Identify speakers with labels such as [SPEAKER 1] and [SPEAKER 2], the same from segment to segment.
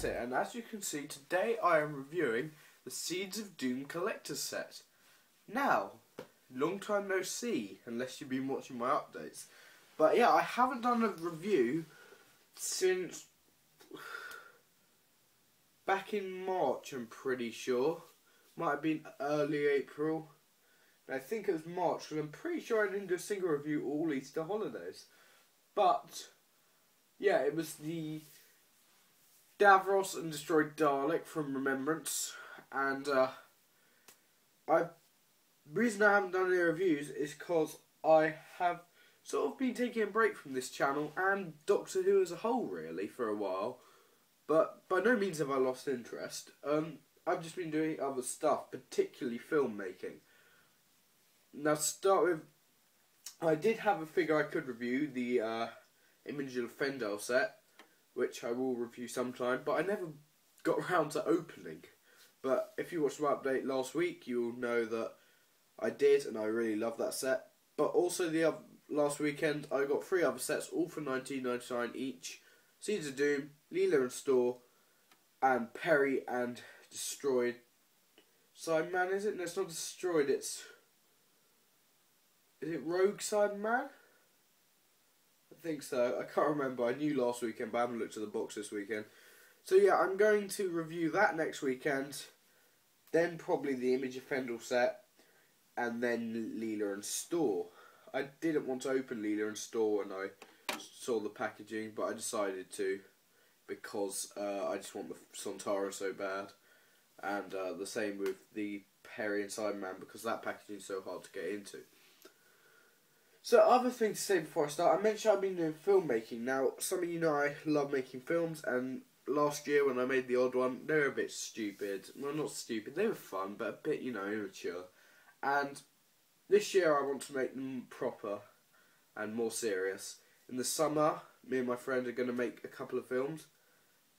[SPEAKER 1] here, and as you can see, today I am reviewing the Seeds of Doom collector's set. Now, long time no see, unless you've been watching my updates. But yeah, I haven't done a review since back in March, I'm pretty sure. Might have been early April. I think it was March, because I'm pretty sure I didn't do a single review all Easter holidays. But yeah, it was the Davros and Destroyed Dalek from Remembrance, and reason I haven't done any reviews is because I have sort of been taking a break from this channel and Doctor Who as a whole, really, for a while. But by no means have I lost interest. I've just been doing other stuff, particularly filmmaking. Now, to start with, I did have a figure I could review, the Image of Fendel set, which I will review sometime, but I never got around to opening. But if you watched my update last week, you'll know that I did, and I really love that set. But also last weekend, I got 3 other sets, all for £19.99 each. Seeds of Doom, Leela and Store, and Perry and Destroyed Sideman, is it? No, it's not Destroyed, it's... Is it Rogue Sideman? I think so. I can't remember. I knew last weekend, but I haven't looked at the box this weekend. So yeah, I'm going to review that next weekend. Then probably the Image of Fendel set. And then Leela and Store. I didn't want to open Leela and Store when I saw the packaging, but I decided to. Because I just want the Sontara so bad. And the same with the Perry and Sideman, because that packaging is so hard to get into. So, other things to say before I start, I mentioned I've been doing filmmaking. Now, some of you know I love making films, and last year when I made the odd one, they were a bit stupid. Well, not stupid, they were fun, but a bit, you know, immature. And this year I want to make them proper and more serious. In the summer, me and my friend are going to make a couple of films.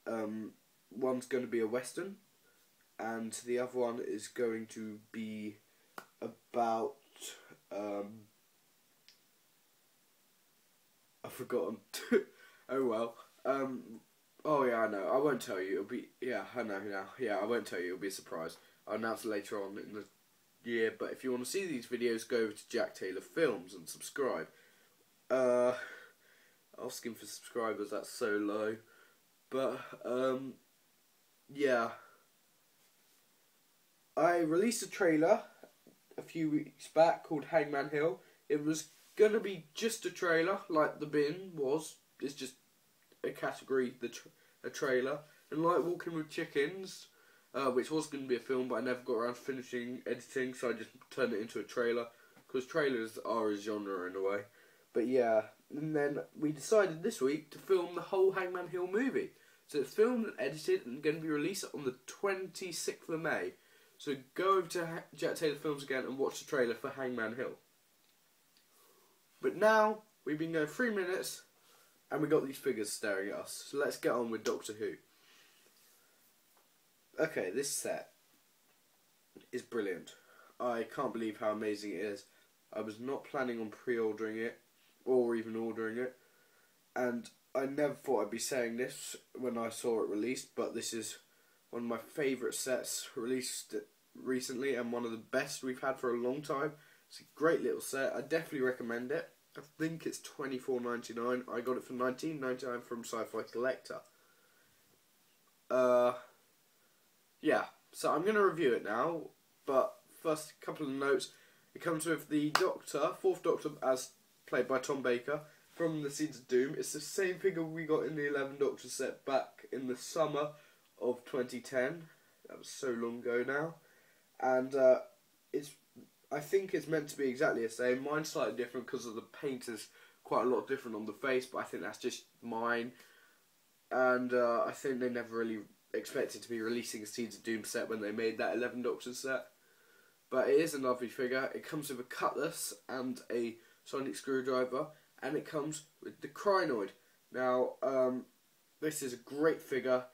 [SPEAKER 1] One's going to be a western, and the other one is going to be about... I've forgotten. Oh well. Oh yeah, I know. I won't tell you. It'll be... Yeah, I know now. Yeah, I won't tell you. It'll be a surprise. I'll announce it later on in the year. But if you want to see these videos, go over to Jack Taylor Films and subscribe. Asking for subscribers, that's so low. But, yeah. I released a trailer a few weeks back called Hangman Hill. It was gonna be just a trailer, like The Bin was. It's just a category, a trailer. And like Walking with Chickens, which was gonna be a film, but I never got around to finishing editing, so I just turned it into a trailer. Because trailers are a genre in a way. But yeah, and then we decided this week to film the whole Hangman Hill movie. So it's filmed and edited and going to be released on the 26th of May. So go over to Jack Taylor Films again and watch the trailer for Hangman Hill. But now, we've been going 3 minutes, and we got these figures staring at us. So let's get on with Doctor Who. Okay, this set is brilliant. I can't believe how amazing it is. I was not planning on pre-ordering it, or even ordering it. And I never thought I'd be saying this when I saw it released, but this is one of my favourite sets released recently, and one of the best we've had for a long time. It's a great little set. I definitely recommend it. I think it's $24.99. I got it for $19.99 from Sci-Fi Collector. Yeah, so I'm going to review it now, but first a couple of notes. It comes with the Doctor, 4th Doctor, as played by Tom Baker, from the Seeds of Doom. It's the same figure we got in the 11 Doctor set back in the summer of 2010. That was so long ago now. And I think it's meant to be exactly the same. Mine's slightly different because of the paint is quite a lot different on the face, but I think that's just mine. And I think they never really expected to be releasing a Seeds of Doom set when they made that 11 Doctor set. But it is a lovely figure. It comes with a cutlass and a sonic screwdriver, and it comes with the Krynoid. Now, this is a great figure,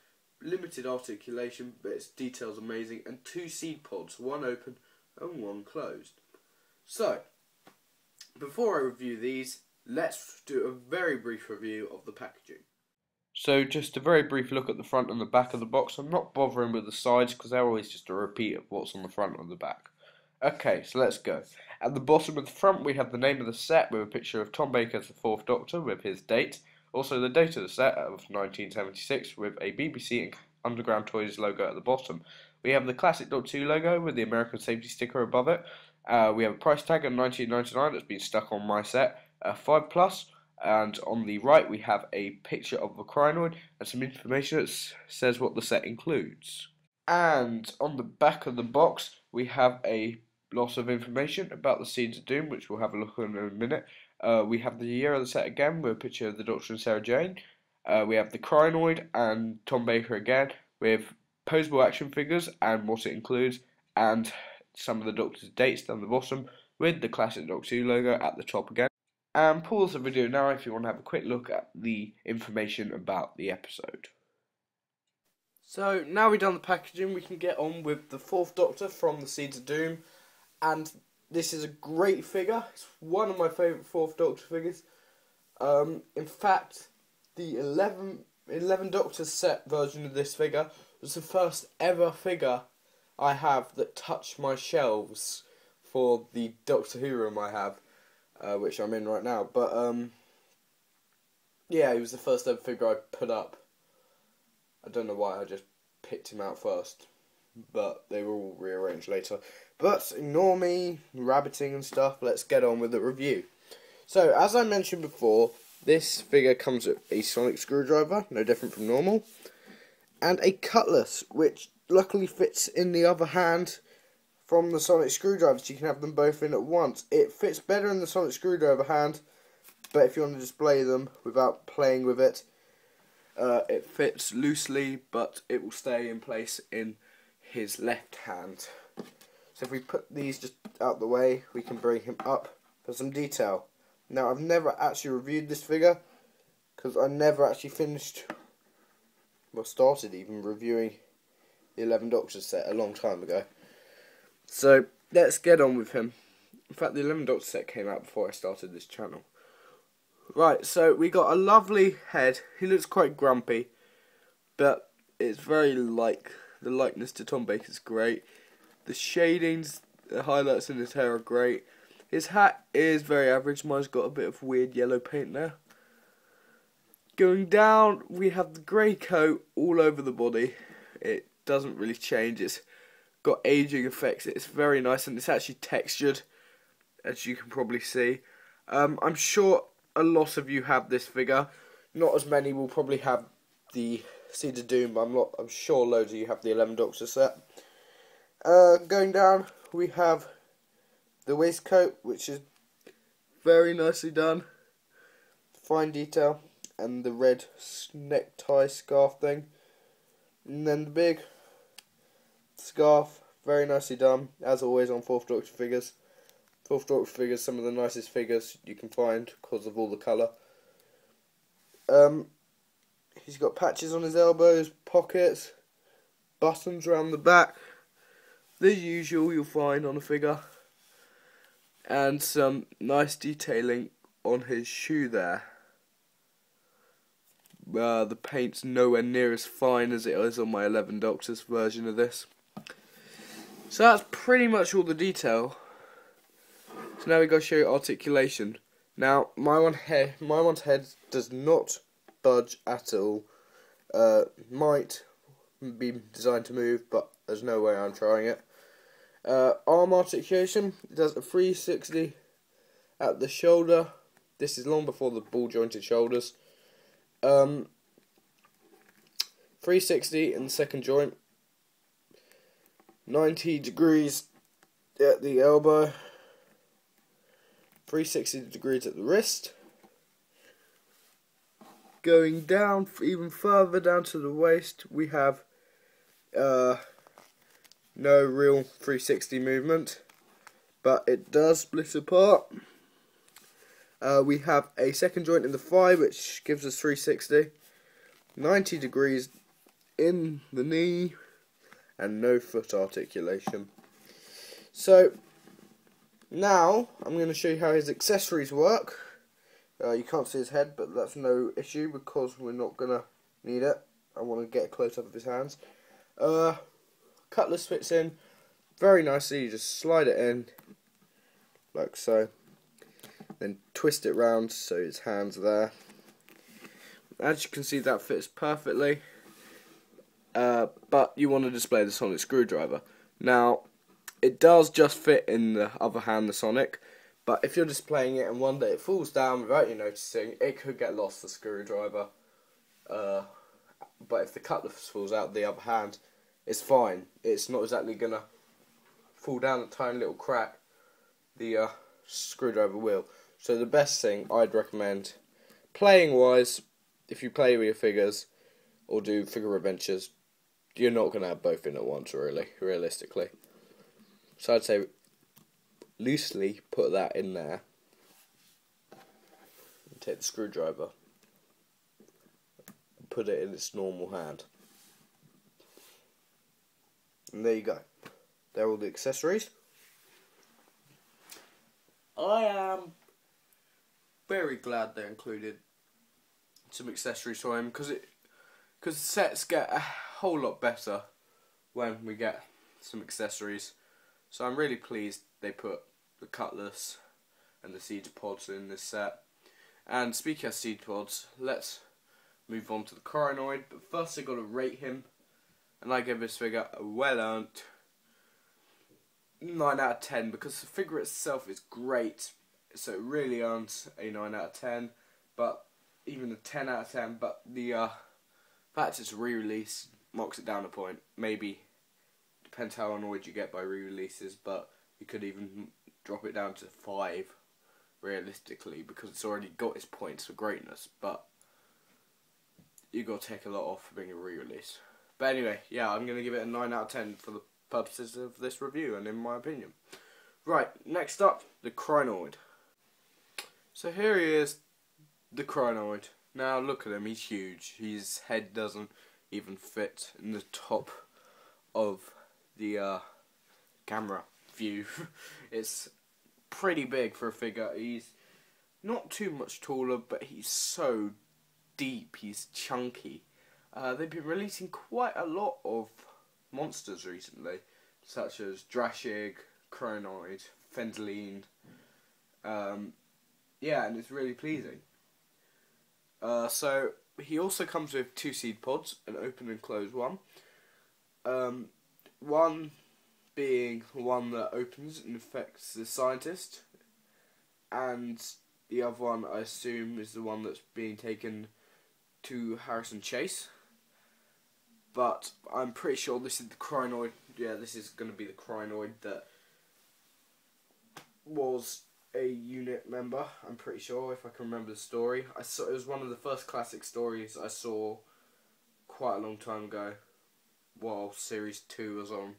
[SPEAKER 1] limited articulation, but its detail's amazing, and 2 seed pods, one open and one closed. So, before I review these, let's do a very brief review of the packaging. So just a very brief look at the front and the back of the box. I'm not bothering with the sides because they're always just a repeat of what's on the front and the back. Okay, so let's go. At the bottom of the front we have the name of the set with a picture of Tom Baker as the 4th Doctor with his date. Also the date of the set of 1976 with a BBC and Underground Toys logo at the bottom. We have the classic Doctor Who logo with the American safety sticker above it. We have a price tag of $19.99 that's been stuck on my set, 5+. And on the right we have a picture of the Krynoid and some information that says what the set includes. And on the back of the box we have a lot of information about the Seeds of Doom, which we'll have a look at in a minute. We have the year of the set again with a picture of the Doctor and Sarah Jane. We have the Krynoid and Tom Baker again with posable action figures and what it includes, and some of the Doctor's dates down the bottom with the classic Doctor Who logo at the top again. And pause the video now if you want to have a quick look at the information about the episode. So now we've done the packaging, we can get on with the 4th Doctor from the Seeds of Doom. And this is a great figure. It's one of my favourite 4th Doctor figures. In fact, the 11 Doctor set version of this figure was the first ever figure I have that touched my shelves for the Doctor Who room I have. Which I'm in right now, but yeah, he was the first ever figure I put up. I don't know why I just picked him out first, but they were all rearranged later. But ignore me rabbiting and stuff, let's get on with the review. So, as I mentioned before, this figure comes with a sonic screwdriver, no different from normal, and a cutlass, which luckily fits in the other hand from the sonic screwdriver, so you can have them both in at once. It fits better in the sonic screwdriver hand, but if you want to display them without playing with it, it fits loosely, but it will stay in place in his left hand. So if we put these just out the way, we can bring him up for some detail. Now, I've never actually reviewed this figure, because I never actually finished, well, started even reviewing the 11 Doctors set a long time ago. So, let's get on with him. In fact, the 11 Doctor set came out before I started this channel. Right, so we got a lovely head. He looks quite grumpy, but it's very like, the likeness to Tom Baker's great. The shadings, the highlights in his hair are great. His hat is very average. Mine's got a bit of weird yellow paint there. Going down, we have the grey coat all over the body. It doesn't really change. It's got aging effects. It's very nice, and it's actually textured, as you can probably see. I'm sure a lot of you have this figure. Not as many will probably have the Seeds of Doom, but I'm sure loads of you have the 11 Doctor set. Going down, we have the waistcoat, which is very nicely done, fine detail, and the red necktie scarf thing, and then the big scarf, very nicely done, as always on 4th Doctor figures. 4th Doctor figures, some of the nicest figures you can find because of all the colour. He's got patches on his elbows, pockets, buttons around the back, the usual you'll find on a figure, and some nice detailing on his shoe there. The paint's nowhere near as fine as it is on my 11 Doctors version of this. So that's pretty much all the detail. So now we got to show you articulation. Now my one's head does not budge at all. Might be designed to move, but there's no way I'm trying it. Arm articulation, it does a 360 at the shoulder. This is long before the ball jointed shoulders. 360 in the second joint, 90 degrees at the elbow, 360 degrees at the wrist. Going down even further down to the waist, we have no real 360 movement, but it does split apart. We have a second joint in the thigh, which gives us 360, 90 degrees in the knee, and no foot articulation. So now I'm going to show you how his accessories work. You can't see his head, but that's no issue because we're not going to need it. I want to get a close up of his hands. Cutlass fits in very nicely. You just slide it in like so, then twist it round so his hands are there. As you can see, that fits perfectly. But you want to display the sonic screwdriver. Now, it does just fit in the other hand, the sonic. But if you're displaying it and one day it falls down without you noticing, it could get lost, the screwdriver. But if the cutlass falls out the other hand, it's fine. It's not exactly going to fall down a tiny little crack. The screwdriver will. So the best thing I'd recommend, playing wise, if you play with your figures or do figure adventures, you're not going to have both in at once, really, realistically. So I'd say loosely put that in there and take the screwdriver and put it in its normal hand. And there you go. They're all the accessories. I am very glad they included some accessories for him, because sets get a whole lot better when we get some accessories. So I'm really pleased they put the cutlass and the seed pods in this set. And speaking of seed pods, let's move on to the Krynoid. But first I got to rate him, and I give this figure a well-earned 9 out of 10, because the figure itself is great, so it really earns a 9 out of 10, but even a 10 out of 10, but the fact it's a re-release knocks it down a point. Maybe, depends how annoyed you get by re-releases, but you could even drop it down to 5, realistically, because it's already got its points for greatness, but you got to take a lot off for being a re-release. But anyway, yeah, I'm going to give it a 9 out of 10 for the purposes of this review and in my opinion. Right, next up, the Krynoid. So here he is, the Krynoid. Now look at him, he's huge. His head doesn't even fit in the top of the camera view. It's pretty big for a figure. He's not too much taller, but he's so deep, he's chunky. They've been releasing quite a lot of monsters recently, such as Drashig, Krynoid, Fendaline. Yeah, and it's really pleasing. So he also comes with 2 seed pods, an open and closed one. One being one that opens and affects the scientist, and the other one, I assume, is the one that's being taken to Harrison Chase. But I'm pretty sure this is the Krynoid. Yeah, this is going to be the Krynoid that was a unit member. I'm pretty sure, if I can remember the story. It was one of the first classic stories I saw quite a long time ago, while Series 2 was on.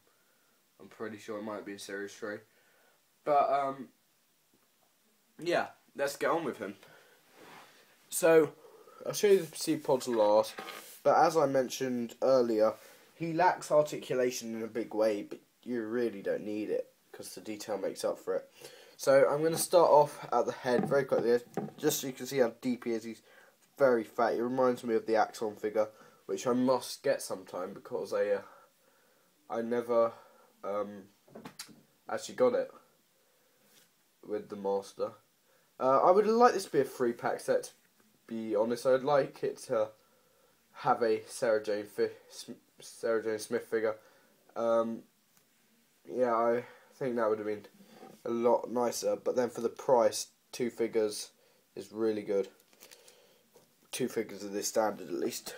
[SPEAKER 1] I'm pretty sure it might be in Series 3. But, yeah, let's get on with him. So, I'll show you the seed pods last. But as I mentioned earlier, he lacks articulation in a big way, but you really don't need it, because the detail makes up for it. So I'm going to start off at the head very quickly, just so you can see how deep he is. He's very fat. He reminds me of the Axon figure, which I must get sometime, because I never actually got it with the Master. I would like this to be a 3-pack set, to be honest. I'd like it to have a Sarah Jane Smith figure. Yeah, I think that would have been a lot nicer, but then for the price, 2 figures is really good. 2 figures of this standard at least.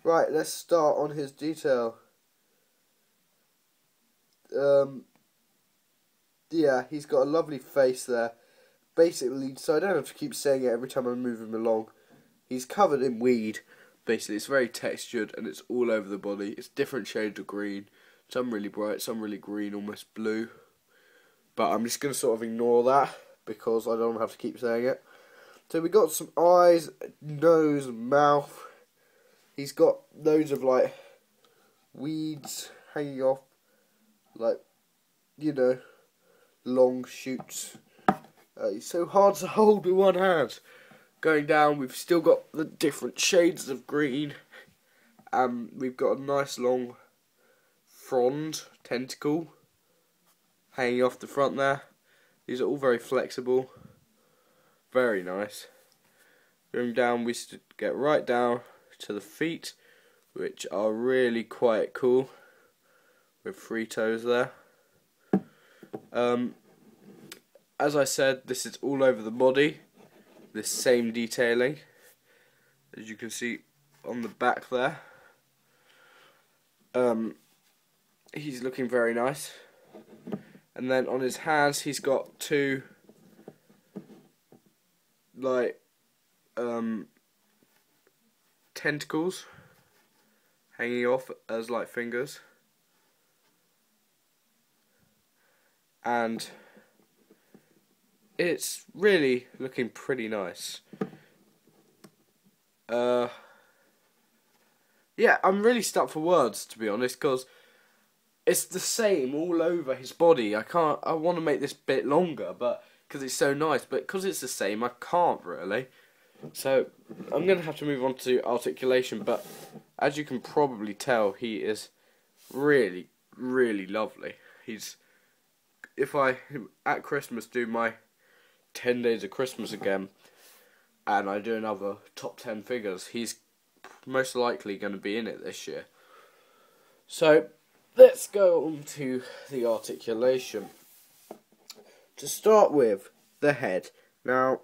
[SPEAKER 1] Right, let's start on his detail. Yeah, he's got a lovely face there. Basically, so I don't have to keep saying it every time I move him along. He's covered in weed. Basically, it's very textured and it's all over the body. It's different shades of green. Some really bright, some really green, almost blue. But I'm just going to sort of ignore that, because I don't have to keep saying it. So we got some eyes, nose, mouth. He's got loads of, like, weeds hanging off. Like, you know, long shoots. He's so hard to hold with one hand. Going down, we've still got the different shades of green. we've got a nice long frond tentacle hanging off the front there. These are all very flexible, very nice. Going down, we get right down to the feet, which are really quite cool, with 3 toes there. As I said, this is all over the body, this same detailing, as you can see on the back there. He's looking very nice. And then on his hands, he's got 2 like tentacles hanging off as like fingers, and it's really looking pretty nice. Yeah, I'm really stuck for words, to be honest, because it's the same all over his body. I want to make this bit longer, but because it's so nice, but because it's the same, I can't really. So I'm going to have to move on to articulation, but as you can probably tell, he is really, really lovely. If I, at Christmas, do my 10 days of Christmas again, and I do another top 10 figures, he's most likely going to be in it this year. So let's go on to the articulation. To start with, the head. Now,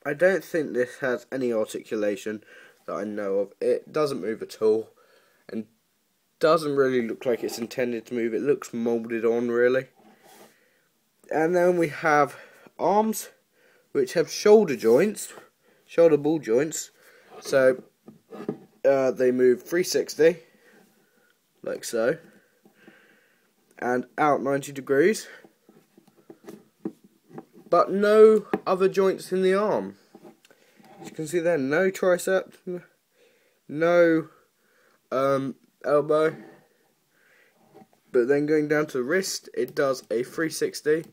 [SPEAKER 1] I don't think this has any articulation that I know of. It doesn't move at all, and doesn't really look like it's intended to move. It looks moulded on, really. And then we have arms, which have shoulder ball joints. So they move 360, like so, and out 90 degrees. But no other joints in the arm. As you can see there, no tricep, no elbow. But then going down to the wrist, it does a 360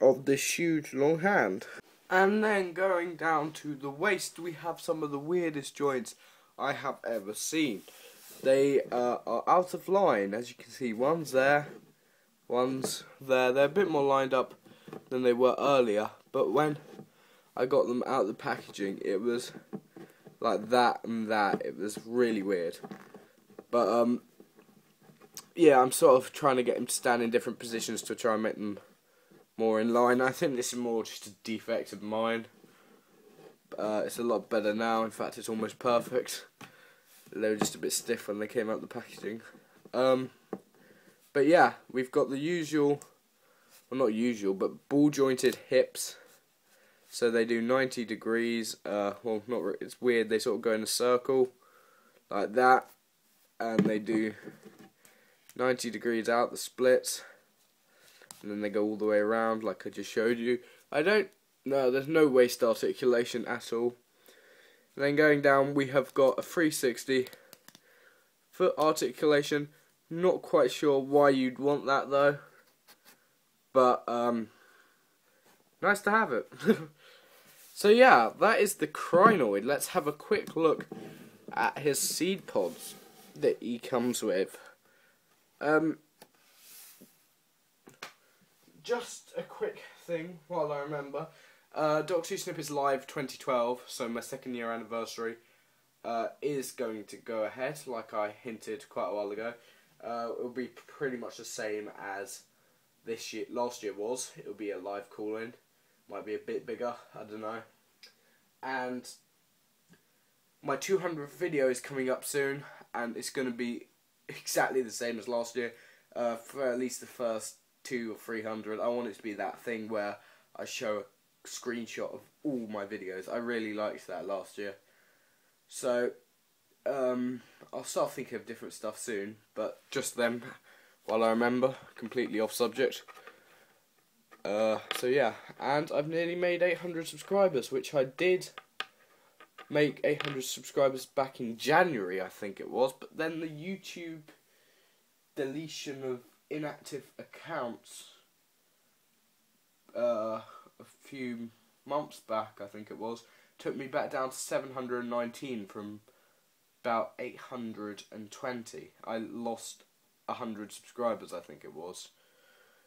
[SPEAKER 1] of this huge long hand. And then going down to the waist, we have some of the weirdest joints I have ever seen. They are out of line, as you can see. One's there, one's there. They're a bit more lined up than they were earlier, but when I got them out of the packaging, it was like that and that. It was really weird. But yeah, I'm sort of trying to get him to stand in different positions to try and make them more in line. I think this is more just a defect of mine. It's a lot better now. In fact, it's almost perfect. They were just a bit stiff when they came out of the packaging. But yeah, we've got the usual, well, not usual, but ball jointed hips. So they do 90 degrees. Well, not really, it's weird. They sort of go in a circle like that, and they do 90 degrees out the splits, and then they go all the way around like I just showed you. There's no waist articulation at all. And then going down, we have got a 360 foot articulation. Not quite sure why you'd want that though, but nice to have it. So yeah, that is the Krynoid. Let's have a quick look at his seed pods that he comes with. Just a quick thing while I remember. Doctor Snip is live 2012, so my 2nd year anniversary is going to go ahead, like I hinted quite a while ago. It will be pretty much the same as last year was. It will be a live call-in, might be a bit bigger, I don't know. And my 200th video is coming up soon, and it's going to be exactly the same as last year, for at least the first 200 or 300. I want it to be that thing where I show a screenshot of all my videos. I really liked that last year. So I'll start thinking of different stuff soon, but just them while I remember, completely off subject. So yeah, and I've nearly made 800 subscribers, which I did make 800 subscribers back in January, I think it was, but then the YouTube deletion of inactive accounts a few months back, I think it was, took me back down to 719 from about 820. I lost 100 subscribers, I think it was.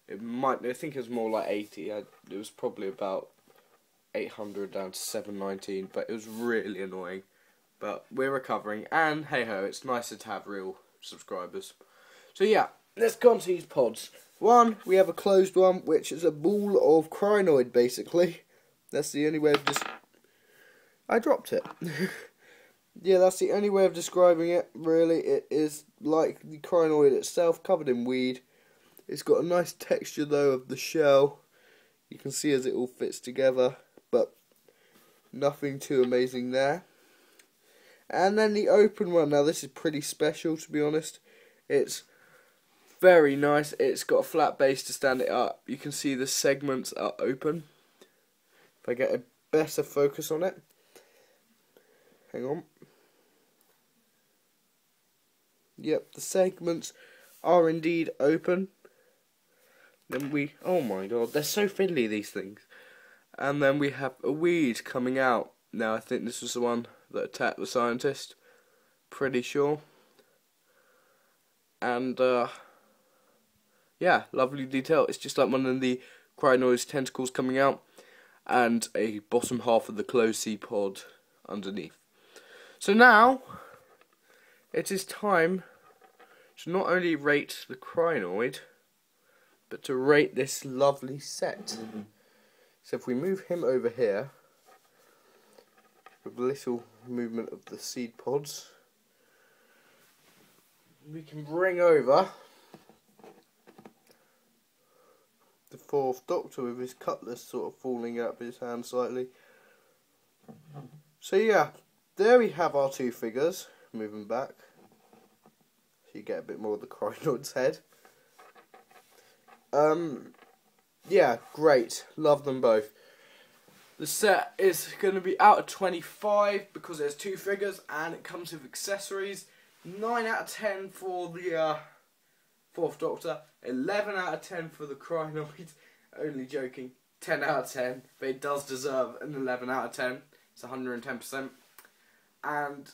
[SPEAKER 1] I think it was more like 80. It was probably about 800 down to 719, but it was really annoying. But we're recovering, and hey ho, it's nicer to have real subscribers. So yeah, let's go on to these pods. One, we have a closed one, which is a ball of Krynoid, basically. That's the only way of I dropped it. Yeah, that's the only way of describing it, really. It is like the Krynoid itself, covered in weed. It's got a nice texture, though, of the shell. You can see as it all fits together, but nothing too amazing there. And then the open one. Now, this is pretty special, to be honest. It's very nice. It's got a flat base to stand it up. You can see the segments are open. If I get a better focus on it. Hang on. Yep, the segments are indeed open. Then oh my god, they're so fiddly, these things. And then we have a weed coming out. Now, I think this was the one that attacked the scientist. Pretty sure. And, yeah, lovely detail. It's just like one of the Krynoid's tentacles coming out. And a bottom half of the closed sea pod underneath. So now, it is time to not only rate the Krynoid, but to rate this lovely set. So if we move him over here, with a little movement of the seed pods, we can bring over the fourth Doctor with his cutlass sort of falling out of his hand slightly. So yeah, there we have our two figures. Moving back, so you get a bit more of the Krynoid's head. Yeah, great. Love them both. The set is going to be out of 25 because there's two figures and it comes with accessories. 9 out of 10 for the fourth Doctor. 11 out of 10 for the Krynoid. Only joking. 10 out of 10. But it does deserve an 11 out of 10. It's 110%. And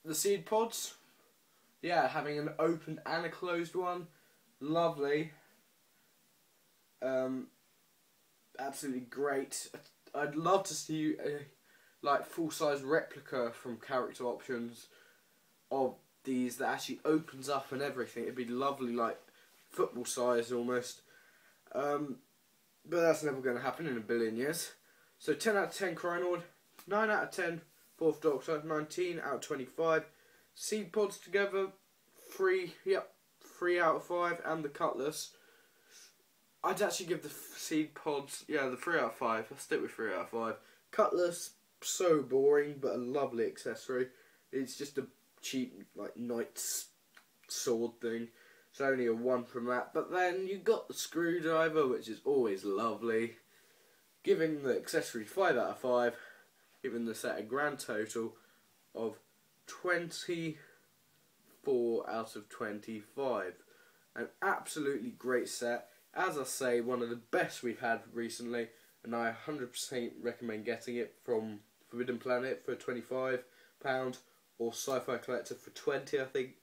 [SPEAKER 1] the seed pods. Yeah, having an open and a closed one. Lovely. Absolutely great. I'd love to see a full-size replica from Character Options of these that actually opens up and everything. It'd be lovely, like football size almost. But that's never going to happen in a billion years. So 10 out of 10 Krynoid, 9 out of 10 Fourth Doctor, 19 out of 25. Seed pods together, 3 out of 5, and the cutlass. I'd actually give the seed pods, the 3 out of 5. I'll stick with 3 out of 5. Cutlass, so boring, but a lovely accessory. It's just a cheap, knight's sword thing. It's only a 1 from that. But then you got the screwdriver, which is always lovely. Giving the accessory 5 out of 5. Giving the set a grand total of 24 out of 25. An absolutely great set. As I say, one of the best we've had recently, and I 100% recommend getting it from Forbidden Planet for £25 or Sci-Fi Collector for 20, I think.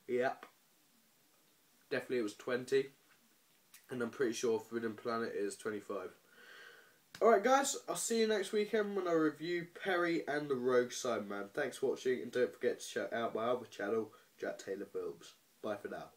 [SPEAKER 1] Yep. Definitely it was 20. And I'm pretty sure Forbidden Planet is 25. Alright guys, I'll see you next weekend when I review Perry and the Rogue Cyberman. Thanks for watching, and don't forget to check out my other channel, Jack Taylor Films. Bye for now.